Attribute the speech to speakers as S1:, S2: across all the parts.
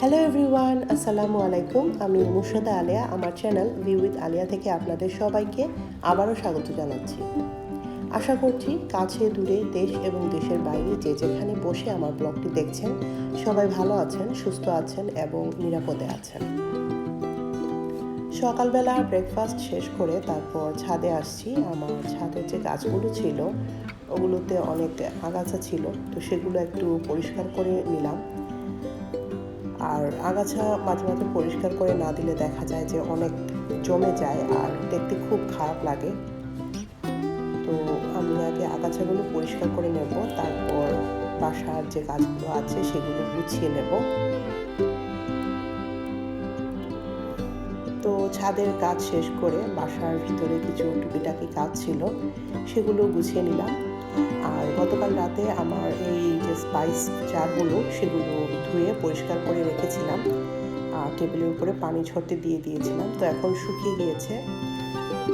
S1: Hello everyone, আসসালামু আলাইকুম। আমি মুর্শিদা আলিয়া। আমার চ্যানেল ভিউ উইথ আলিয়া থেকে আপনাদের সবাইকে আবারও স্বাগত জানাচ্ছি। আশা করছি কাছে দূরে দেশ এবং দেশের বাইরে যে যেখানে বসে আমার ব্লগটি দেখছেন সবাই ভালো আছেন, সুস্থ আছেন এবং নিরাপদে আছেন। সকালবেলা ব্রেকফাস্ট শেষ করে তারপর ছাদে আসছি। আমার ছাদের যে গাছগুলো ছিল ওগুলোতে অনেক আগাছা ছিল, তো সেগুলো একটু পরিষ্কার করে নিলাম। আর আগাছা মাঝে মাঝে পরিষ্কার করে না দিলে দেখা যায় যে অনেক জমে যায় আর দেখতে খুব খারাপ লাগে। তো আমি আগে আগাছাগুলো পরিষ্কার করে নেব, তারপর বাসার যে কাজগুলো আছে সেগুলো গুছিয়ে নেব। তো ছাদের কাজ শেষ করে বাসার ভিতরে কিছু টুকিটাকি কাজ ছিল, সেগুলো গুছিয়ে নিলাম। আর গতকাল রাতে আমার এই যে স্পাইস জারগুলো সেগুলো ধুয়ে পরিষ্কার করে রেখেছিলাম, আর টেবিলের উপরে পানি ঝরতে দিয়ে দিয়েছিলাম। তো এখন শুকিয়ে গিয়েছে,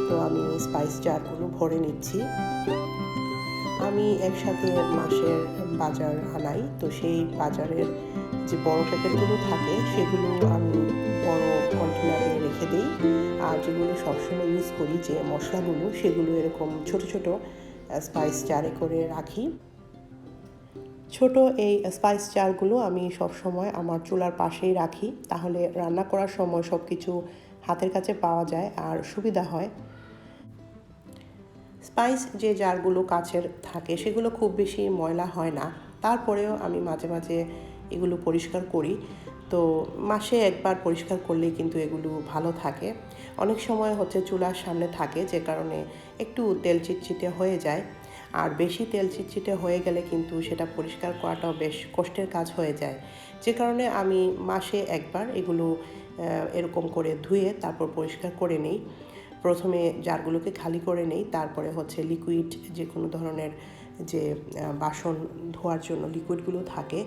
S1: তো আমি স্পাইস জারগুলো ভরে নিচ্ছি। আমি একসাথে মাসের বাজার আনাই, তো সেই বাজারের যে বড় প্যাকেটগুলো থাকে সেগুলো আমি বড় কন্টেনারে রেখে দিই। আর যেগুলো সবসময় ইউজ করি যে মশলাগুলো সেগুলো এরকম ছোট ছোট স্পাইস জারে করে রাখি। ছোট এই স্পাইস জারগুলো আমি সবসময় আমার চুলার পাশেই রাখি, তাহলে রান্না করার সময় সব কিছু হাতের কাছে পাওয়া যায় আর সুবিধা হয়। স্পাইস যে জারগুলো কাচের থাকে সেগুলো খুব বেশি ময়লা হয় না, তারপরেও আমি মাঝে মাঝে এগুলো পরিষ্কার করি। তো মাসে একবার পরিষ্কার করলেই কিন্তু এগুলো ভালো থাকে। অনেক সময় হচ্ছে চুলার সামনে থাকে, যে কারণে একটু তেল চিটচিটে হয়ে যায়। আর বেশি তেল চিটচিটে হয়ে গেলে কিন্তু সেটা পরিষ্কার করাটাও বেশ কষ্টের কাজ হয়ে যায়, যে কারণে আমি মাসে একবার এগুলো এরকম করে ধুয়ে তারপর পরিষ্কার করে নিই। প্রথমে জারগুলোকে খালি করে নেই, তারপরে হচ্ছে লিকুইড যে কোনো ধরনের যে বাসন ধোয়ার জন্য লিকুইডগুলো থাকে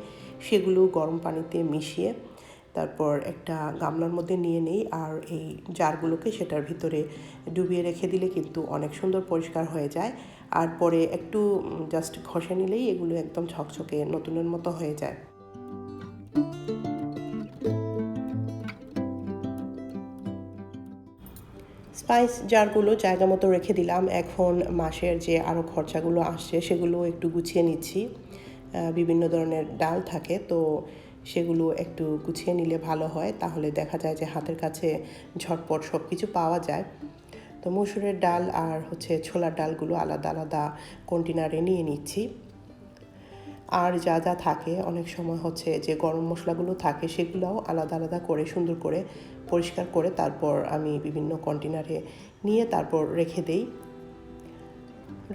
S1: সেগুলো গরম পানিতে মিশিয়ে তারপর একটা গামলার মধ্যে নিয়ে নেই, আর এই জারগুলোকে সেটার ভিতরে ডুবিয়ে রেখে দিলে কিন্তু অনেক সুন্দর পরিষ্কার হয়ে যায়। আর পরে একটু জাস্ট ঘষে নিলেই এগুলো একদম ঝকঝকে নতুনের মতো হয়ে যায়। স্পাইস জারগুলো জায়গা মতো রেখে দিলাম। এখন মাসের যে আরও খরচাগুলো আসছে সেগুলো একটু গুছিয়ে নিচ্ছি। বিভিন্ন ধরনের ডাল থাকে, তো সেগুলো একটু গুছিয়ে নিলে ভালো হয়, তাহলে দেখা যায় যে হাতের কাছে ঝটপট সব কিছু পাওয়া যায়। তো মসুরের ডাল আর হচ্ছে ছোলার ডালগুলো আলাদা আলাদা কন্টেনারে নিয়ে নিচ্ছি। আর যা যা থাকে অনেক সময় হচ্ছে যে গরম মশলাগুলো থাকে সেগুলোও আলাদা আলাদা করে সুন্দর করে পরিষ্কার করে তারপর আমি বিভিন্ন কন্টেনারে নিয়ে তারপর রেখে দেই।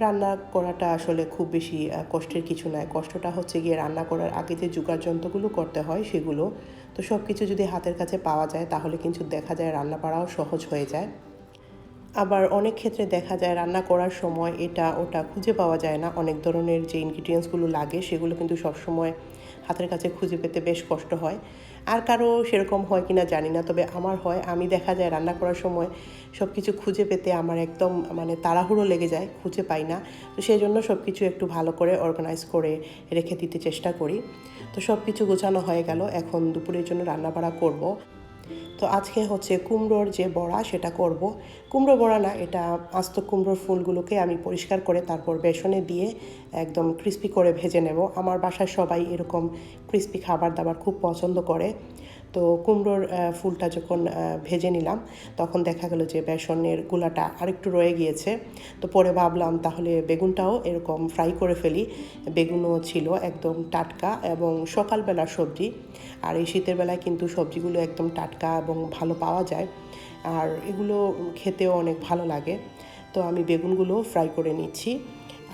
S1: রান্না করাটা আসলে খুব বেশি কষ্টের কিছু নয়, কষ্টটা হচ্ছে গিয়ে রান্না করার আগে যে জোগাড় যন্ত্রগুলো করতে হয় সেগুলো। তো সব কিছু যদি হাতের কাছে পাওয়া যায় তাহলে কিন্তু দেখা যায় রান্না করাও সহজ হয়ে যায়। আবার অনেক ক্ষেত্রে দেখা যায় রান্না করার সময় এটা ওটা খুঁজে পাওয়া যায় না, অনেক ধরনের যে ইনগ্রিডিয়েন্টসগুলো লাগে সেগুলো কিন্তু সবসময় হাতের কাছে খুঁজে পেতে বেশ কষ্ট হয়। আর কারো সেরকম হয় কিনা জানি না, তবে আমার হয়। আমি দেখা যায় রান্না করার সময় সব কিছু খুঁজে পেতে আমার একদম তাড়াহুড়ো লেগে যায়, খুঁজে পাই না। তো সেই জন্য সব কিছু একটু ভালো করে অর্গানাইজ করে রেখে দিতে চেষ্টা করি। তো সব কিছু গোছানো হয়ে গেল, এখন দুপুরের জন্য রান্নাবাড়া করব। তো আজকে হচ্ছে কুমড়োর যে বড়া সেটা করব। কুমড়ো বড়া না, এটা আস্ত কুমড়োর ফুলগুলোকে আমি পরিষ্কার করে তারপর বেসনে দিয়ে একদম ক্রিস্পি করে ভেজে নেব। আমার বাসায় সবাই এরকম ক্রিস্পি খাবার দাবার খুব পছন্দ করে। তো কুমড়োর ফুলটা যখন ভেজে নিলাম তখন দেখা গেল যে বেসনের গুলাটা আরেকটু রয়ে গিয়েছে। তো পরে ভাবলাম তাহলে বেগুনটাও এরকম ফ্রাই করে ফেলি। বেগুনও ছিল একদম টাটকা এবং সকালবেলার সবজি, আর এই শীতের বেলায় কিন্তু সবজিগুলো একদম টাটকা এবং ভালো পাওয়া যায়, আর এগুলো খেতেও অনেক ভালো লাগে। তো আমি বেগুনগুলো ফ্রাই করে নিচ্ছি।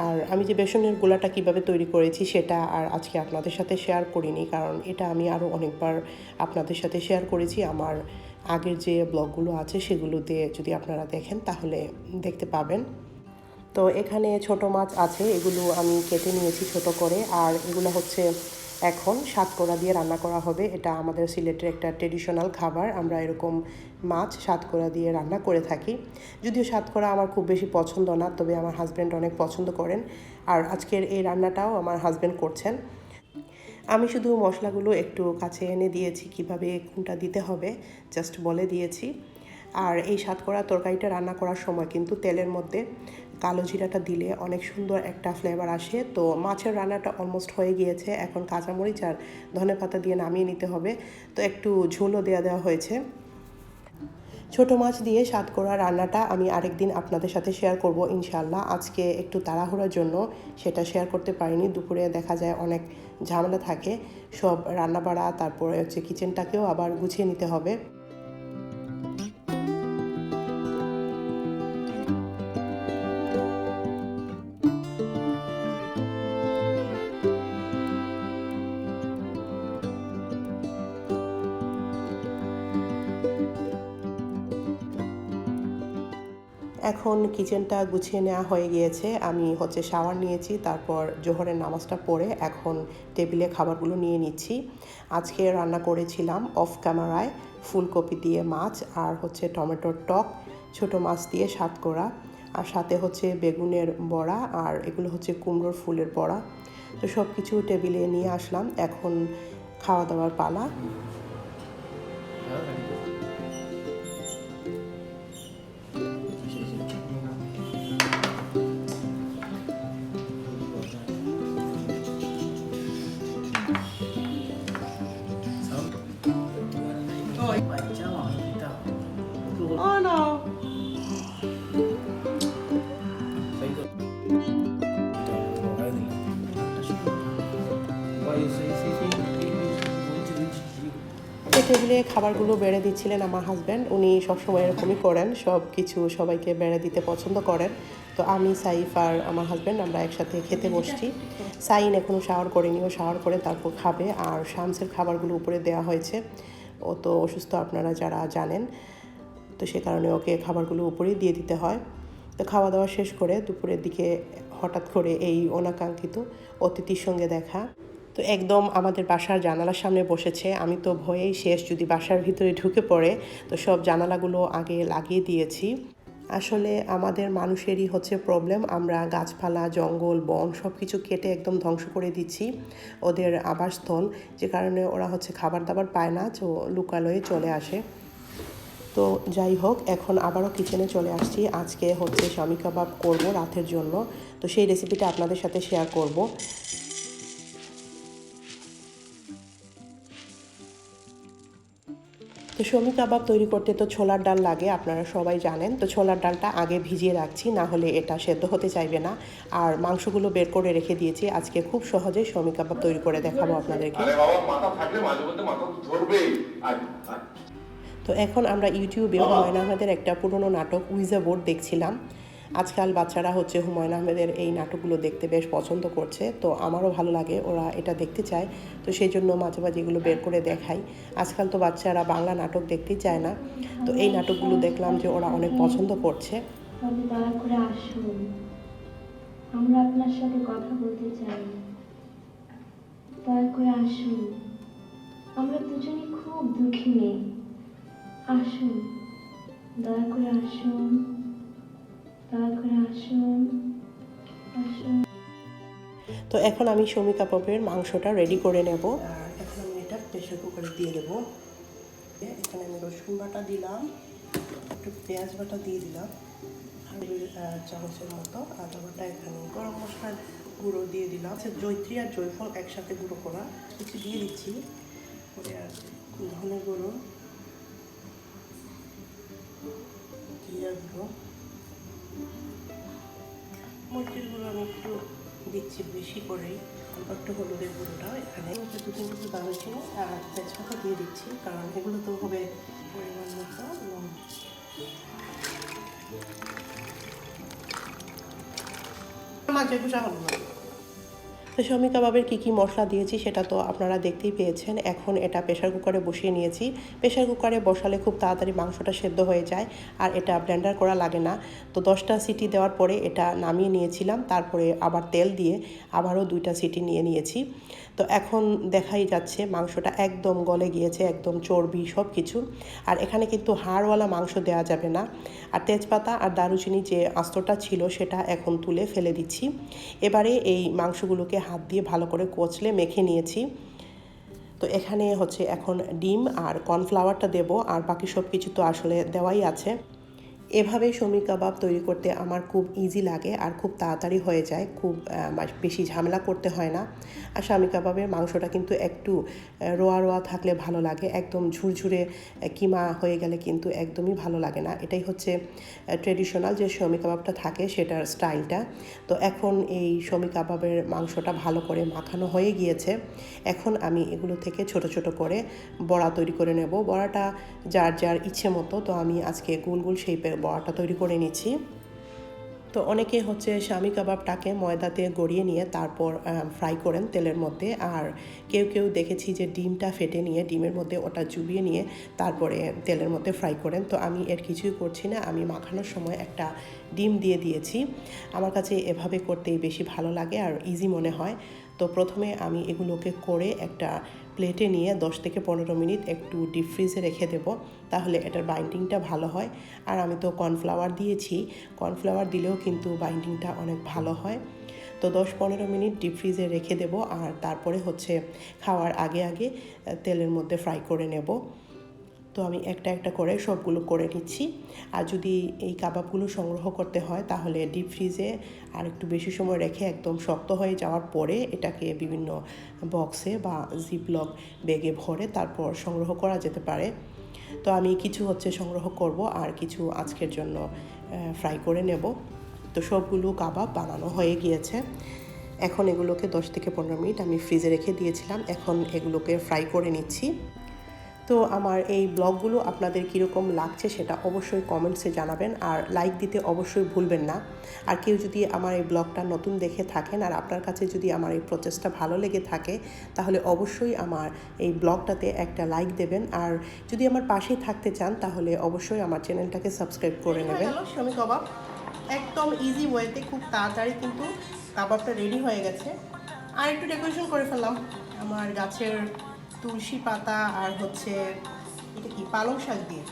S1: আর আমি যে বেসনের গোলাটা কিভাবে তৈরি করেছি সেটা আর আজকে আপনাদের সাথে শেয়ার করিনি, কারণ এটা আমি আরও অনেকবার আপনাদের সাথে শেয়ার করেছি। আমার আগের যে ব্লগগুলো আছে সেগুলোতে যদি আপনারা দেখেন তাহলে দেখতে পাবেন। তো এখানে ছোট মাছ আছে, এগুলো আমি কেটে নিয়েছি ছোট করে, আর এগুলো হচ্ছে এখন সাতকরা দিয়ে রান্না করা হবে। এটা আমাদের সিলেটের একটা ট্রেডিশনাল খাবার, আমরা এরকম মাছ সাতকরা দিয়ে রান্না করে থাকি। যদিও সাতকরা আমার খুব বেশি পছন্দ না, তবে আমার হাজব্যান্ড অনেক পছন্দ করেন, আর আজকের এই রান্নাটাও আমার হাজব্যান্ড করছেন। আমি শুধু মশলাগুলো একটু কাছে এনে দিয়েছি, কিভাবে কোনটা দিতে হবে জাস্ট বলে দিয়েছি। আর এই সাতকরা তরকারিটা রান্না করার সময় কিন্তু তেলের মধ্যে কালো জিরাটা দিলে অনেক সুন্দর একটা ফ্লেভার আসে। তো মাছের রান্নাটা অলমোস্ট হয়ে গিয়েছে, এখন কাঁচামরিচ আর ধনেপাতা দিয়ে নামিয়ে নিতে হবে। তো একটু ঝোলও দেওয়া হয়েছে। ছোট মাছ দিয়ে সাতকরা রান্নাটা আমি আরেকদিন আপনাদের সাথে শেয়ার করব ইনশাআল্লাহ। আজকে একটু তাড়াহুড়োর জন্য সেটা শেয়ার করতে পারিনি। দুপুরে দেখা যায় অনেক ঝামেলা থাকে, সব রান্না বাড়া, তারপরে হচ্ছে কিচেনটাকেও আবার গুছিয়ে নিতে হবে। এখন কিচেনটা গুছিয়ে নেওয়া হয়ে গিয়েছে। আমি হচ্ছে শাওয়ার নিয়েছি, তারপর জোহরের নামাজটা পড়ে এখন টেবিলে খাবারগুলো নিয়ে নিচ্ছি। আজকে রান্না করেছিলাম অফ ক্যামেরায় ফুলকপি দিয়ে মাছ, আর হচ্ছে টমেটোর টক, ছোট মাছ দিয়ে সাতকরা, আর সাথে হচ্ছে বেগুনের বড়া, আর এগুলো হচ্ছে কুমড়োর ফুলের বড়া। তো সব কিছু টেবিলে নিয়ে আসলাম, এখন খাওয়া দাওয়ার পালা। Oh no. টেবিলে খাবারগুলো বেড়ে দিচ্ছিলেন আমার হাজব্যান্ড। উনি সবসময় এরকমই করেন, সব কিছু সবাইকে বেড়ে দিতে পছন্দ করেন। তো আমি, সাইফ আর আমার হাজব্যান্ড আমরা একসাথে খেতে বসছি। সাইন এখনও শাওয়ার করেনি, ও শাওয়ার করে তারপর খাবে। আর শামসের খাবারগুলো উপরে দেওয়া হয়েছে, ও তো অসুস্থ আপনারা যারা জানেন, তো সে কারণে ওকে খাবারগুলো উপরেই দিয়ে দিতে হয়। তো খাওয়া দাওয়া শেষ করে দুপুরের দিকে হঠাৎ করে এই অনাকাঙ্ক্ষিত অতিথির সঙ্গে দেখা। তো একদম আমাদের বাসার জানালার সামনে বসেছে। আমি তো ভয়েই শেষ, যদি বাসার ভিতরে ঢুকে পড়ে। তো সব জানালাগুলো আগে লাগিয়ে দিয়েছি। আসলে আমাদের মানুষেরই হচ্ছে প্রবলেম, আমরা গাছপালা, জঙ্গল, বন সব কিছু কেটে একদম ধ্বংস করে দিচ্ছি ওদের আবাসস্থল, যে কারণে ওরা হচ্ছে খাবার দাবার পায় না, তো লুকালয়ে চলে আসে। তো যাই হোক, এখন আবারও কিচেনে চলে আসছি। আজকে হচ্ছে শামি কাবাব করব রাতের জন্য, তো সেই রেসিপিটা আপনাদের সাথে শেয়ার করব। তো শামি কাবাব তৈরি করতে তো ছোলার ডাল লাগে, আপনারা সবাই জানেন। তো ছোলার ডালটা আগে ভিজিয়ে রাখছি, না হলে এটা সেদ্ধ হতে চাইবে না। আর মাংসগুলো বের করে রেখে দিয়েছি, আজকে খুব সহজে শামি কাবাব তৈরি করে দেখাবো আপনাদেরকে। তো এখন আমরা ইউটিউবে হুমায়ুন আহমেদের একটা পুরনো নাটক উইজা বোর্ড দেখছিলাম। আজকাল বাচ্চারা হচ্ছে হুমায়ুন আহমেদের এই নাটকগুলো দেখতে বেশ পছন্দ করছে, তো আমারও ভালো লাগে, ওরা এটা দেখতে চায়। তো সেই জন্য মাঝে মাঝে এগুলো বের করে দেখাই। আজকাল তো বাচ্চারা বাংলা নাটক দেখতেই চায় না, তো এই নাটকগুলো দেখলাম যে ওরা অনেক পছন্দ করছে।
S2: দয়া করে আসুন, আমরা আপনার সাথে কথা বলতে চাই। দয়া করে আসুন, আমরা দুজনে খুব দুঃখী মেয়ে। আসুন, দয়া করে আসুন, দয়া করে আসুন, আসুন।
S1: তো এখন আমি শামি কাবাবের মাংসটা রেডি করে নেব। আর এখন আমি এটা প্রেসার কুকারে দিয়ে দেবো। এখানে আমি রসুন বাটা দিলাম, একটু পেঁয়াজ বাটা দিয়ে দিলাম, চামচের মতো আদা বাটা, এখানে গরম মশলার গুঁড়ো দিয়ে দিলাম, জয়ত্রী আর জয়ফল একসাথে গুঁড়ো করা কিছু দিয়ে দিচ্ছি। আর ধনে গুঁড়ো, জিরা গুঁড়ো, মরিচের গুঁড়ো আমি একটু দিচ্ছি বেশি করেই, একটু হলুদের গুঁড়োটা এখানে, দু তিন টুকরো দারুচিনি আর তেজপাতা দিয়ে দিচ্ছি, কারণ এগুলো তো হবে পরিমাণ মতো লবণ। তো শামি কাবাবের কী কী মশলা দিয়েছি সেটা তো আপনারা দেখতেই পেয়েছেন। এখন এটা প্রেশার কুকারে বসিয়ে নিয়েছি। প্রেশার কুকারে বসালে খুব তাড়াতাড়ি মাংসটা সেদ্ধ হয়ে যায়, আর এটা ব্লেন্ডার করা লাগে না। তো 10টা সিটি দেওয়ার পরে এটা নামিয়ে নিয়েছিলাম, তারপরে আবার তেল দিয়ে আবারও 2টা সিটি নিয়ে নিয়েছি। তো এখন দেখাই যাচ্ছে মাংসটা একদম গলে গিয়েছে, একদম চর্বি সব কিছু। আর এখানে কিন্তু হাড়ওয়ালা মাংস দেওয়া যাবে না। আর তেজপাতা আর দারুচিনি যে আস্তটা ছিল সেটা এখন তুলে ফেলে দিচ্ছি। এবারে এই মাংসগুলোকে হাত দিয়ে ভালো করে কচলে মেখে নিয়েছি। তো এখানে হচ্ছে এখন ডিম আর কর্নফ্লাওয়ারটা দেব, আর বাকি সব কিছু তো আসলে দেওয়াই আছে। এভাবে শমী কাবাব তৈরি করতে আমার খুব ইজি লাগে আর খুব তাড়াতাড়ি হয়ে যায়, খুব বেশি ঝামেলা করতে হয় না। আর শমী কাবাবের মাংসটা কিন্তু একটু রোয়া রোয়া থাকলে ভালো লাগে, একদম ঝুরঝুরে কিমা হয়ে গেলে কিন্তু একদমই ভালো লাগে না। এটাই হচ্ছে ট্রেডিশনাল যে শমী কাবাবটা থাকে সেটার স্টাইলটা। তো এখন এই শমী কাবাবের মাংসটা ভালো করে মাখানো হয়ে গিয়েছে। এখন আমি এগুলো থেকে ছোট ছোট করে বড়া তৈরি করে নেব। বড়াটা যার যার ইচ্ছে মতো, তো আমি আজকে গোল গোল শেপের বড়াটা তৈরি করে নিচ্ছি। তো অনেকে হচ্ছে শমী কাবাবটাকে ময়দাতে গড়িয়ে নিয়ে তারপর ফ্রাই করেন তেলের মধ্যে, আর কেউ কেউ দেখেছি যে ডিমটা ফেটে নিয়ে ডিমের মধ্যে ওটা চুবিয়ে নিয়ে তারপরে তেলের মধ্যে ফ্রাই করেন। তো আমি এর কিছুই করছি না, আমি মাখানোর সময় একটা ডিম দিয়ে দিয়েছি। আমার কাছে এভাবে করতেই বেশি ভালো লাগে আর ইজি মনে হয়। তো প্রথমে আমি এগুলোকে করে একটা প্লেটে নিয়ে 10 থেকে 15 মিনিট একটু ডিপ ফ্রিজে রেখে দেব, তাহলে এটার বাইন্ডিংটা ভালো হয়। আর আমি তো কর্নফ্লাওয়ার দিয়েছি, কর্নফ্লাওয়ার দিলেও কিন্তু বাইন্ডিংটা অনেক ভালো হয়। তো 10-15 মিনিট ডিপ ফ্রিজে রেখে দেব, আর তারপরে হচ্ছে খাওয়ার আগে আগে তেলের মধ্যে ফ্রাই করে নেব। তো আমি একটা একটা করে সবগুলো করে নিচ্ছি। আর যদি এই কাবাবগুলো সংগ্রহ করতে হয় তাহলে ডিপ ফ্রিজে আর একটু বেশি সময় রেখে একদম শক্ত হয়ে যাওয়ার পরে এটাকে বিভিন্ন বক্সে বা জিপলক ব্যাগে ভরে তারপর সংগ্রহ করা যেতে পারে। তো আমি কিছু হচ্ছে সংগ্রহ করব আর কিছু আজকের জন্য ফ্রাই করে নেব। তো সবগুলো কাবাব বানানো হয়ে গিয়েছে। এখন এগুলোকে 10 থেকে 15 মিনিট আমি ফ্রিজে রেখে দিয়েছিলাম, এখন এগুলোকে ফ্রাই করে নিচ্ছি। তো আমার এই ব্লগগুলো আপনাদের কীরকম লাগছে সেটা অবশ্যই কমেন্টসে জানাবেন, আর লাইক দিতে অবশ্যই ভুলবেন না। আর কেউ যদি আমার এই ব্লগটা নতুন দেখে থাকেন আর আপনার কাছে যদি আমার এই প্রচেষ্টা ভালো লেগে থাকে তাহলে অবশ্যই আমার এই ব্লগটাতে একটা লাইক দেবেন। আর যদি আমার পাশেই থাকতে চান তাহলে অবশ্যই আমার চ্যানেলটাকে সাবস্ক্রাইব করে নেবেন। শমী কাবাব একদম ইজি ওয়েতে খুব তাড়াতাড়ি কিন্তু কাবাবটা রেডি হয়ে গেছে। আর একটু ডেকোরেশন করে ফেললাম আমার গাছের তুলসী পাতা আর হচ্ছে এটা কি পালং শাক দিয়ে।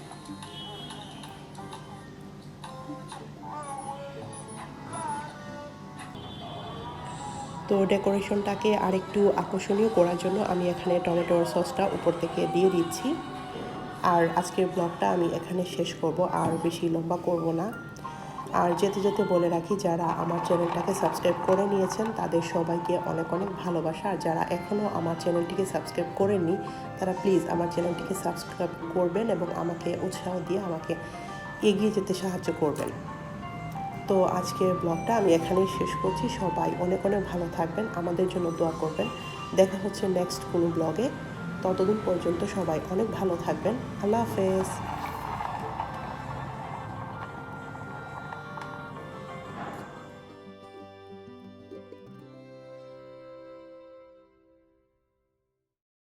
S1: তো ডেকোরেশনটাকে আরেকটু আকর্ষণীয় করার জন্য আমি এখানে টমেটোর সসটা উপর থেকে দিয়ে দিচ্ছি। আর আজকের ব্লগটা আমি এখানে শেষ করব, আর বেশি লম্বা করব না। আর যেতে যেতে বলে রাখি, যারা আমার চ্যানেলটাকে সাবস্ক্রাইব করে নিয়েছেন তাদের সবাইকে অনেক অনেক ভালোবাসা। আর যারা এখনও আমার চ্যানেলটিকে সাবস্ক্রাইব করেননি তারা প্লিজ আমার চ্যানেলটিকে সাবস্ক্রাইব করবেন এবং আমাকে উৎসাহ দিয়ে আমাকে এগিয়ে যেতে সাহায্য করবেন। তো আজকের ব্লগটা আমি এখানেই শেষ করছি। সবাই অনেক অনেক ভালো থাকবেন, আমাদের জন্য দোয়া করবেন। দেখা হচ্ছে নেক্সট কোনো ব্লগে। ততদিন পর্যন্ত সবাই অনেক ভালো থাকবেন। আল্লাহ হাফেজ।